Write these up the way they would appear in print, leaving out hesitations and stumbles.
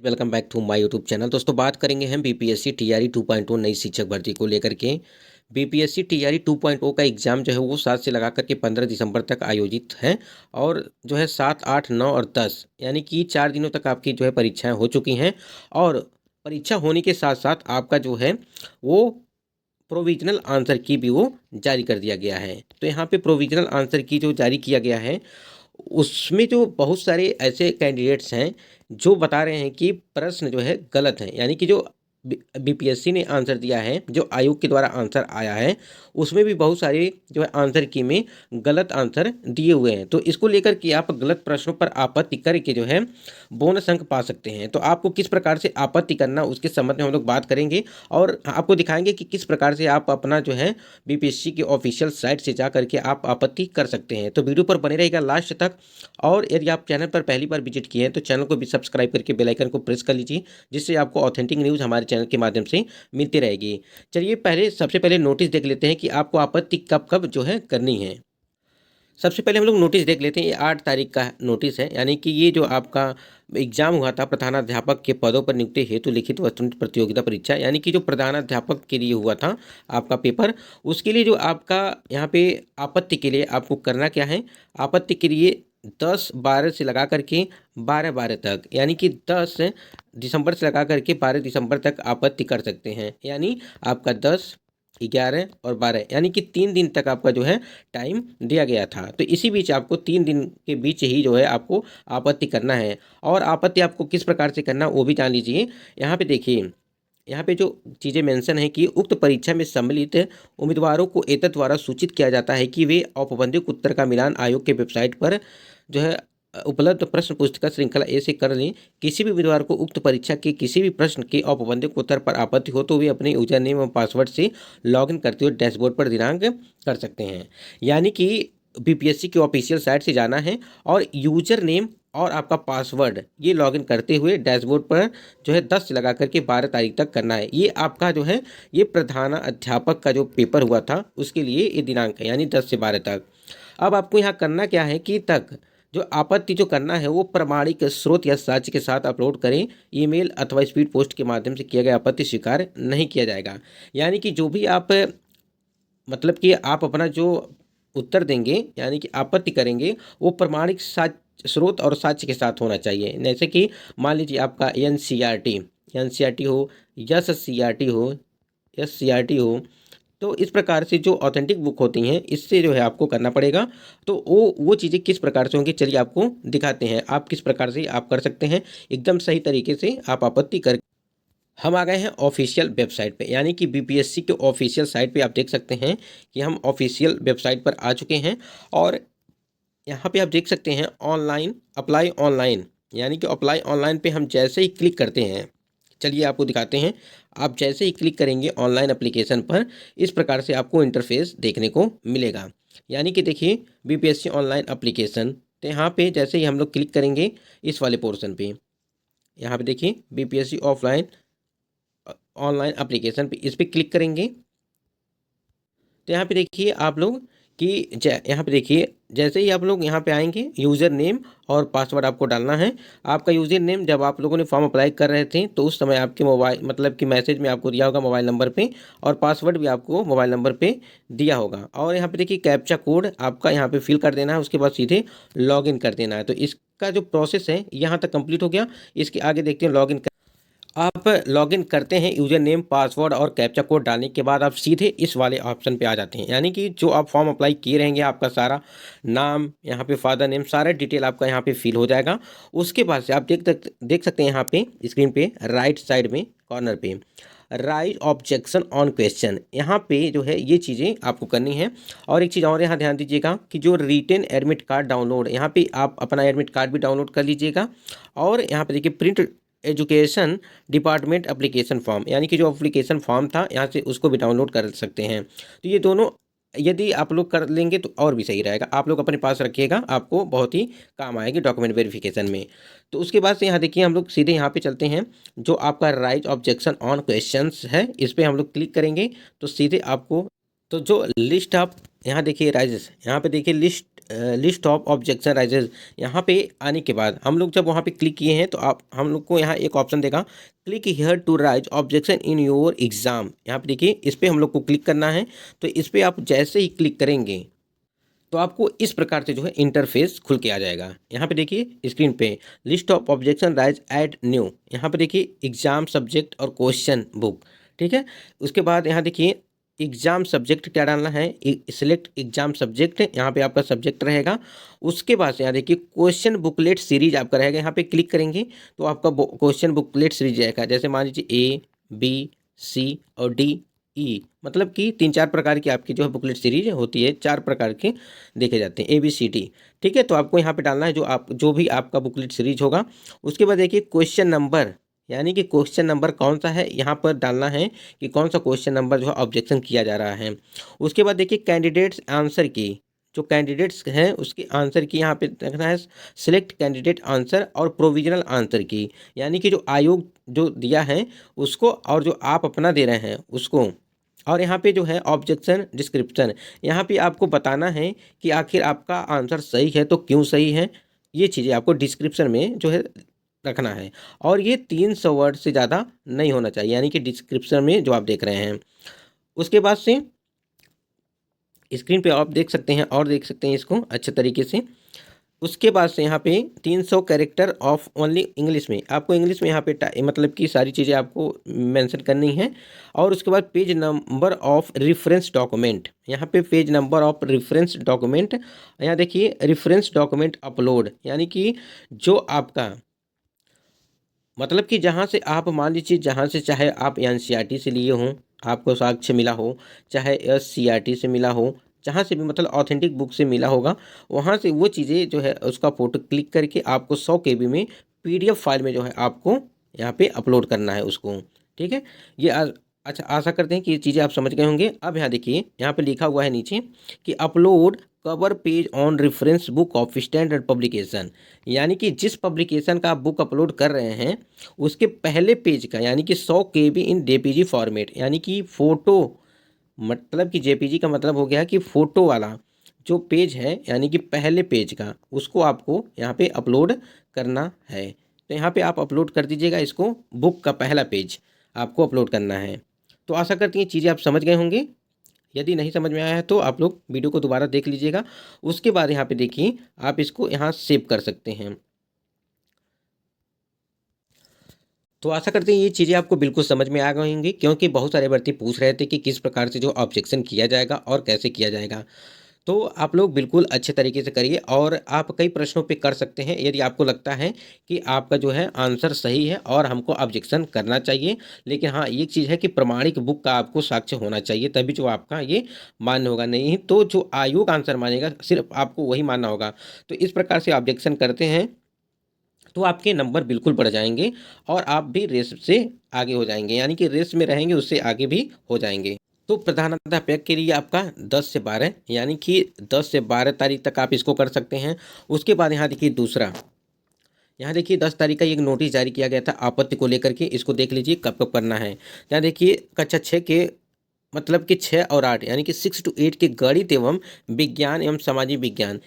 Welcome back to my YouTube channel. दोस्तों बात करेंगे हम बीपीएससी टीआरई 2.0 नई शिक्षक भर्ती को लेकर के। बीपीएससी टीआरई 2.0 का एग्ज़ाम जो है वो 7 से लगा करके 15 दिसंबर तक आयोजित है और जो है 7, 8, 9 और 10 यानी कि 4 दिनों तक आपकी जो है परीक्षाएं हो चुकी हैं। और परीक्षा होने के साथ साथ आपका जो है वो प्रोविजनल आंसर की भी वो जारी कर दिया गया है। तो यहाँ पे प्रोविजनल आंसर की जो जारी किया गया है उसमें जो बहुत सारे ऐसे कैंडिडेट्स हैं जो बता रहे हैं कि प्रश्न जो है गलत है, यानी कि जो बीपीएससी ने आंसर दिया है, जो आयोग के द्वारा आंसर आया है उसमें भी बहुत सारे जो है आंसर की में गलत आंसर दिए हुए हैं। तो इसको लेकर कि आप गलत प्रश्नों पर आपत्ति करके जो है बोनस अंक पा सकते हैं। तो आपको किस प्रकार से आपत्ति करना उसके संबंध में हम लोग बात करेंगे और आपको दिखाएंगे कि किस प्रकार से आप अपना जो है बीपीएससी की ऑफिशियल साइट से जा करके आप आपत्ति कर सकते हैं। तो वीडियो पर बने रहेगा लास्ट तक। और यदि आप चैनल पर पहली बार विजिट किए हैं तो चैनल को भी सब्सक्राइब करके बेल आइकन को प्रेस कर लीजिए, जिससे आपको ऑथेंटिक न्यूज़ हमारे चैनल के माध्यम से मिलती रहेगी। चलिए सबसे पहले नोटिस देख लेते हैं कि आपको आपत्ति कब कब जो है करनी है। सबसे पहले हम लोग नोटिस देख लेते हैं। ये 8 तारीख का नोटिस है, यानी कि ये जो आपका एग्जाम हुआ था प्रधानाध्यापक के पदों पर नियुक्ति हेतु लिखित वस्तुनिष्ठ प्रतियोगिता परीक्षा, यानी कि जो प्रधानाध्यापक के लिए हुआ था आपका पेपर, उसके लिए जो आपका यहाँ पे आपत्ति के लिए आपको करना क्या है। आपत्ति के लिए 10/12 से लगा करके 12/12 तक, यानी कि 10 दिसंबर से लगा करके 12 दिसंबर तक आपत्ति कर सकते हैं। यानी आपका 10, 11 और 12 यानी कि 3 दिन तक आपका जो है टाइम दिया गया था। तो इसी बीच आपको 3 दिन के बीच ही जो है आपको आपत्ति करना है। और आपत्ति आपको किस प्रकार से करना वो भी जान लीजिए। यहाँ पे देखिए, यहाँ पे जो चीज़ें मेंशन है कि उक्त परीक्षा में सम्मिलित उम्मीदवारों को एतद द्वारा सूचित किया जाता है कि वे औपबंधिक उत्तर का मिलान आयोग के वेबसाइट पर जो है उपलब्ध प्रश्न पुस्तिका श्रृंखला ए से कर लें। किसी भी उम्मीदवार को उक्त परीक्षा के किसी भी प्रश्न के औपबंधिक उत्तर पर आपत्ति हो तो वे अपने यूजर नेम और पासवर्ड से लॉगिन करते हुए डैशबोर्ड पर दिनांक कर सकते हैं। यानी कि बीपीएससी की ऑफिशियल साइट से जाना है और यूजर नेम और आपका पासवर्ड ये लॉगिन करते हुए डैशबोर्ड पर जो है 10 से लगा करके 12 तारीख तक करना है। ये आपका जो है ये प्रधानाध्यापक का जो पेपर हुआ था उसके लिए ये दिनांक है, यानी 10 से 12 तक। अब आपको यहाँ करना क्या है कि तक जो आपत्ति जो करना है वो प्रमाणिक स्रोत या साक्ष्य के साथ अपलोड करें। ईमेल अथवा स्पीड पोस्ट के माध्यम से किया गया आपत्ति स्वीकार नहीं किया जाएगा। यानी कि जो भी आप मतलब कि आप अपना जो उत्तर देंगे यानी कि आपत्ति करेंगे वो प्रमाणिक स्रोत और साक्ष्य के साथ होना चाहिए। जैसे कि मान लीजिए आपका एनसीईआरटी हो, एससीईआरटी हो, तो इस प्रकार से जो ऑथेंटिक बुक होती हैं इससे जो है आपको करना पड़ेगा। तो वो चीज़ें किस प्रकार से होंगी चलिए आपको दिखाते हैं, आप किस प्रकार से आप कर सकते हैं एकदम सही तरीके से आप आपत्ति कर। हम आ गए हैं ऑफिशियल वेबसाइट पे, यानी कि बीपीएससी के ऑफिशियल साइट पे आप देख सकते हैं कि हम ऑफिशियल वेबसाइट पर आ चुके हैं। और यहाँ पे आप देख सकते हैं ऑनलाइन अप्लाई ऑनलाइन, यानी कि अप्लाई ऑनलाइन पे हम जैसे ही क्लिक करते हैं, चलिए आपको दिखाते हैं। आप जैसे ही क्लिक करेंगे ऑनलाइन एप्लीकेशन पर इस प्रकार से आपको इंटरफेस देखने को मिलेगा। यानी कि देखिए बीपीएससी ऑनलाइन एप्लीकेशन, तो यहाँ पे जैसे ही हम लोग क्लिक करेंगे इस वाले पोर्शन पे, यहाँ पे देखिए बीपीएससी ऑफलाइन ऑनलाइन एप्लीकेशन पे इस पर क्लिक करेंगे। तो यहाँ पे देखिए आप लोग कि यहाँ पे देखिए जैसे ही आप लोग यहाँ पे आएंगे यूज़र नेम और पासवर्ड आपको डालना है। आपका यूज़र नेम जब आप लोगों ने फॉर्म अप्लाई कर रहे थे तो उस समय आपके मोबाइल मतलब कि मैसेज में आपको दिया होगा मोबाइल नंबर पे, और पासवर्ड भी आपको मोबाइल नंबर पे दिया होगा। और यहाँ पे देखिए कैप्चा कोड आपका यहाँ पे फिल कर देना है, उसके बाद सीधे लॉगिन कर देना है। तो इसका जो प्रोसेस है यहाँ तक कंप्लीट हो गया। इसके आगे देखते हैं लॉगिन। आप लॉगिन करते हैं यूज़र नेम पासवर्ड और कैप्चा कोड डालने के बाद आप सीधे इस वाले ऑप्शन पे आ जाते हैं। यानी कि जो आप फॉर्म अप्लाई किए रहेंगे आपका सारा नाम, यहाँ पे फादर नेम, सारा डिटेल आपका यहाँ पे फिल हो जाएगा। उसके बाद से आप देख सकते हैं यहाँ पे स्क्रीन पे राइट साइड में कॉर्नर पे राइट ऑब्जेक्शन ऑन क्वेश्चन, यहाँ पे जो है ये चीज़ें आपको करनी है। और एक चीज़ और यहाँ ध्यान दीजिएगा कि जो रिटेन एडमिट कार्ड डाउनलोड, यहाँ पे आप अपना एडमिट कार्ड भी डाउनलोड कर लीजिएगा। और यहाँ पे देखिए print education department application form, यानी कि जो एप्लीकेशन फॉर्म था यहाँ से उसको भी डाउनलोड कर सकते हैं। तो ये दोनों यदि आप लोग कर लेंगे तो और भी सही रहेगा, आप लोग अपने पास रखिएगा, आपको बहुत ही काम आएगी डॉक्यूमेंट वेरिफिकेशन में। तो उसके बाद से यहाँ देखिए हम लोग सीधे यहाँ पे चलते हैं, जो आपका राइट ऑब्जेक्शन ऑन क्वेश्चंस है इस पर हम लोग क्लिक करेंगे तो सीधे आपको तो जो लिस्ट आप यहाँ देखिए राइजेस, यहाँ पे देखिए list list of objection rises. यहाँ पे आने के बाद हम लोग जब वहाँ पे क्लिक किए हैं तो आप हम लोग को यहाँ एक ऑप्शन देगा, click here to raise objection in your exam. यहाँ पे देखिए इस पर हम लोग को क्लिक करना है। तो इस पर आप जैसे ही क्लिक करेंगे तो आपको इस प्रकार से जो है इंटरफेस खुल के आ जाएगा। यहाँ पे देखिए स्क्रीन पे list of objection rise add new, यहाँ पे देखिए एग्जाम सब्जेक्ट और क्वेश्चन बुक, ठीक है। उसके बाद यहाँ देखिए एग्जाम सब्जेक्ट क्या डालना है, सिलेक्ट एग्जाम सब्जेक्ट, यहाँ पे आपका सब्जेक्ट रहेगा। उसके बाद से यहाँ देखिए क्वेश्चन बुकलेट सीरीज आपका रहेगा। यहाँ पे क्लिक करेंगे तो आपका क्वेश्चन बुकलेट सीरीज रहेगा। जैसे मान लीजिए ए, बी, सी और डी, ई, मतलब कि 3-4 प्रकार की आपकी जो है बुकलेट सीरीज होती है, 4 प्रकार के देखे जाते हैं, ए बी सी डी, ठीक है। तो आपको यहाँ पे डालना है जो भी आपका बुकलेट सीरीज होगा। उसके बाद देखिए क्वेश्चन नंबर, यानी कि क्वेश्चन नंबर कौन सा है, यहाँ पर डालना है कि कौन सा क्वेश्चन नंबर जो है ऑब्जेक्शन किया जा रहा है। उसके बाद देखिए कैंडिडेट्स आंसर की, जो कैंडिडेट्स हैं उसके आंसर की यहाँ पे रखना है सिलेक्ट कैंडिडेट आंसर और प्रोविजनल आंसर की, यानी कि जो आयोग जो दिया है उसको और जो आप अपना दे रहे हैं उसको। और यहाँ पे जो है ऑब्जेक्शन डिस्क्रिप्शन, यहाँ पे आपको बताना है कि आखिर आपका आंसर सही है तो क्यों सही है, ये चीज़ें आपको डिस्क्रिप्शन में जो है रखना है। और ये 300 वर्ड से ज़्यादा नहीं होना चाहिए, यानी कि डिस्क्रिप्शन में जो आप देख रहे हैं। उसके बाद से स्क्रीन पे आप देख सकते हैं और देख सकते हैं इसको अच्छे तरीके से। उसके बाद से यहाँ पे 300 कैरेक्टर ऑफ ओनली इंग्लिश में, आपको इंग्लिश में यहाँ पे मतलब कि सारी चीज़ें आपको मेंशन करनी है। और उसके बाद page number of reference document, यहाँ पे page number of reference document, यहाँ देखिए रेफरेंस डॉक्यूमेंट अपलोड, यानी कि जो आपका मतलब कि जहाँ से आप मान लीजिए जहाँ से चाहे आप एनसीईआरटी से लिए हों, आपको साक्ष्य मिला हो, चाहे एससीईआरटी से मिला हो, जहाँ से भी मतलब ऑथेंटिक बुक से मिला होगा, वहाँ से वो चीज़ें जो है उसका फ़ोटो क्लिक करके आपको 100 KB में पीडीएफ फाइल में जो है आपको यहाँ पे अपलोड करना है उसको, ठीक है। ये अच्छा, आशा करते हैं कि ये चीज़ें आप समझ गए होंगे। अब यहाँ देखिए यहाँ पे लिखा हुआ है नीचे कि upload cover page on reference book of standard publication, यानी कि जिस पब्लिकेशन का आप बुक अपलोड कर रहे हैं उसके पहले पेज का, यानी कि 100 KB इन जेपीजी फॉर्मेट, यानी कि फ़ोटो, मतलब कि जेपीजी का मतलब हो गया कि फ़ोटो वाला जो पेज है, यानी कि पहले पेज का, उसको आपको यहाँ पे अपलोड करना है। तो यहाँ पे आप अपलोड कर दीजिएगा इसको, बुक का पहला पेज आपको अपलोड करना है। तो आशा करती हैं चीज़ें आप समझ गए होंगे। यदि नहीं समझ में आया है तो आप लोग वीडियो को दोबारा देख लीजिएगा। उसके बाद यहाँ पे देखिए आप इसको यहाँ सेव कर सकते हैं। तो आशा करते हैं ये चीज़ें आपको बिल्कुल समझ में आ गई होंगी, क्योंकि बहुत सारे व्यक्ति पूछ रहे थे कि किस प्रकार से जो ऑब्जेक्शन किया जाएगा और कैसे किया जाएगा। तो आप लोग बिल्कुल अच्छे तरीके से करिए और आप कई प्रश्नों पे कर सकते हैं यदि आपको लगता है कि आपका जो है आंसर सही है और हमको ऑब्जेक्शन करना चाहिए। लेकिन हाँ, एक चीज़ है कि प्रमाणिक बुक का आपको साक्ष्य होना चाहिए, तभी जो आपका ये मान्य होगा, नहीं तो जो आयोग आंसर मानेगा सिर्फ आपको वही मानना होगा। तो इस प्रकार से ऑब्जेक्शन करते हैं तो आपके नंबर बिल्कुल बढ़ जाएंगे और आप भी रेस से आगे हो जाएंगे, यानी कि रेस में रहेंगे उससे आगे भी हो जाएंगे। तो प्रधानाध्यापक के लिए आपका 10 से 12, यानी कि 10 से 12 तारीख तक आप इसको कर सकते हैं। उसके बाद यहाँ देखिए दूसरा, यहाँ देखिए 10 तारीख का एक नोटिस जारी किया गया था आपत्ति को लेकर के, इसको देख लीजिए कब कब करना है। यहाँ देखिए कक्षा 6 के मतलब कि 6 और 8, यानी कि 6 to 8 के गणित एवं विज्ञान एवं सामाजिक विज्ञान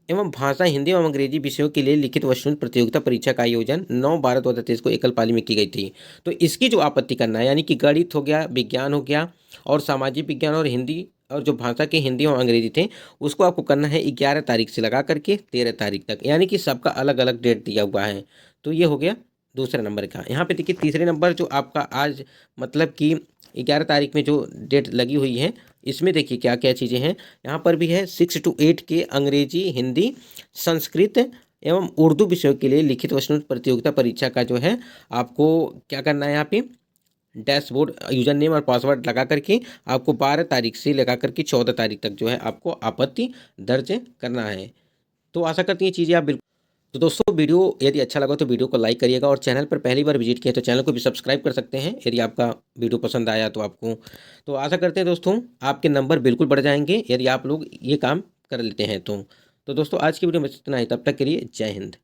एवं भाषा हिंदी एवं अंग्रेजी विषयों के लिए लिखित वस्तुनिष्ठ प्रतियोगिता परीक्षा का आयोजन 9/12/2023 को एकल पाली में की गई थी। तो इसकी जो आपत्ति करना है, यानी कि गणित हो गया, विज्ञान हो गया और सामाजिक विज्ञान और हिंदी और जो भाषा के हिंदी और अंग्रेजी थे उसको आपको करना है 11 तारीख से लगा करके 13 तारीख तक, यानी कि सबका अलग अलग डेट दिया हुआ है। तो ये हो गया दूसरे नंबर का। यहाँ पे देखिए तीसरे नंबर जो आपका आज मतलब कि 11 तारीख में जो डेट लगी हुई है, इसमें देखिए क्या क्या चीज़ें हैं। यहाँ पर भी है 6 to 8 के अंग्रेजी, हिंदी, संस्कृत एवं उर्दू विषयों के लिए लिखित वस्तुनिष्ठ प्रतियोगिता परीक्षा का जो है आपको क्या करना है, यहाँ पे डैशबोर्ड यूजर नेम और पासवर्ड लगा करके आपको 12 तारीख से लगा करके 14 तारीख तक जो है आपको आपत्ति दर्ज करना है। तो आशा करती हैं चीज़ें आप बिल्कुल। तो दोस्तों वीडियो यदि अच्छा लगा तो वीडियो को लाइक करिएगा और चैनल पर पहली बार विजिट किए तो चैनल को भी सब्सक्राइब कर सकते हैं यदि आपका वीडियो पसंद आया तो आपको। तो आशा करते हैं दोस्तों आपके नंबर बिल्कुल बढ़ जाएंगे यदि आप लोग ये काम कर लेते हैं तो दोस्तों आज की वीडियो में इतना ही, तब तक के लिए जय हिंद।